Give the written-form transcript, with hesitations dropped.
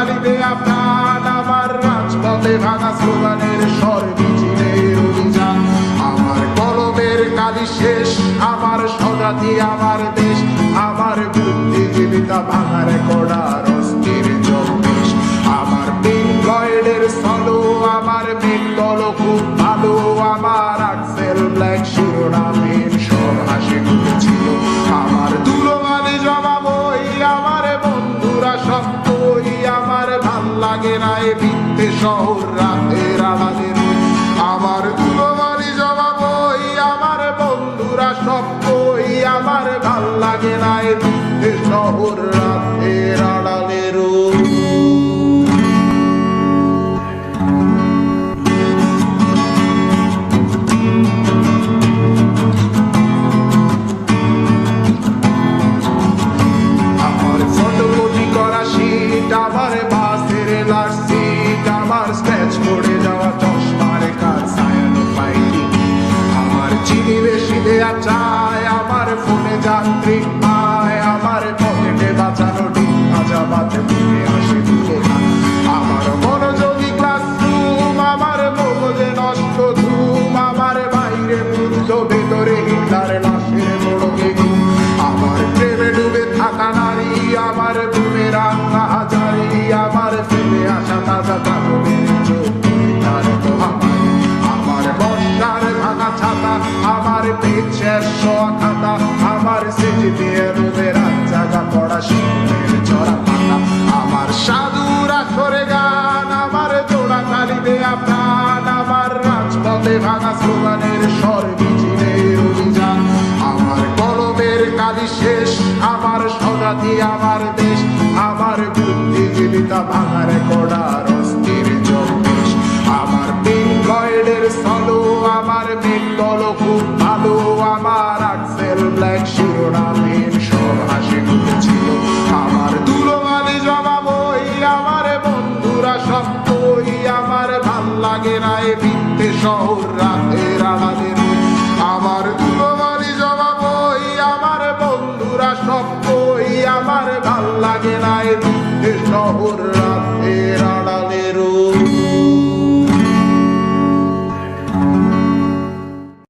তালিতে আপনার আমার রাজপথে ভাঙা স্লোগানের স্বর মিছিলের অভিযান। আমার কলমের কালি শেষ, আমার স্বজাতি আমার দেশ, আমার বুদ্ধিজীবিতা ভাঙা রেকর্ড আর অস্থির জন্মেশ। আমার পিঙ্ক ফ্লয়েডের সলো, আমার বেঙ্গল খুব ভালো, আমার আক্সেল ব্ল্যাক শিরোনামহীন সব হাসি মুখেছিল। আমার ধুলোবালি জমা বই, আমার বন্ধুরা সব বই, আমার ভাল লাগে না এ মিথ্যে শহর রাতের আড়ালে রই। আমার ধুলোবালি জমা বই, আমার বন্ধুরা সব বই, আমার ভাল লাগে না এ মিথ্যে শহর রাতের আড়ালে রই। আমার বাসের লাস্ট সিট, আমার স্ক্র্যাচ পড়ে যাওয়া চশমার কাজ সায়ানো পাইনি। আমার চিনি বেশি দেয়া চায়, আমার ফোনে যান্ত্রিক পায়, আমার পকেটে বাঁচানো ডিম ভাজা বাতে মুখে হাসি দুটো না। আমার মনোযোগী ক্লাসরুম, আমার মগজে নষ্ট ধুম, আমার বাইরে বুদ্ধ ভেতরে হিটলার লাশের মোড়কে ঘুম। আমার প্রেমে ডুবে থাকা নারী, আমার বুমের আঙ্গা হাজারি, আমার ফেলে আসা তাজা কাপড়ের চোখ তার মহামারী। আমার বর্ষার ভাঙা ছাতা, আমার পেট শেষ খাতা, আমার সেজে দিয়ে রোদের জায়গা পড়া শিল্পের চড়া পাতা। আমার সাধুরা সরে গান, আমার জোড়া তালিতে আপনার, আমার রাজপথে ভাঙা স্লোগানের স্বর মিছিলের অভিযান। আমার কলমের কালি শেষ, আমার স্বজাতি আমার দেশ, আমার বুদ্ধিজীবিতা ভাঙা রেকর্ড আর অস্থির জন্মেশ। আমার পিঙ্ক ফ্লয়েডের সলো, আমার বেঙ্গল খুব ভালো, আমার আক্সেল ব্ল্যাক শিরোনামহীন সব হাসি মুখেছিল। আমার ধুলোবালি জমা বই, আমার বন্ধুরা সব বই, আমার ভাল লাগে না এ মিথ্যে শহর রাতের আড়ালে রই। আমার ধুলোবালি জমা বই, আমার বন্ধুরা সব বই, আমার ভাল লাগে না এ মিথ্যে শহর রাতের আড়ালে।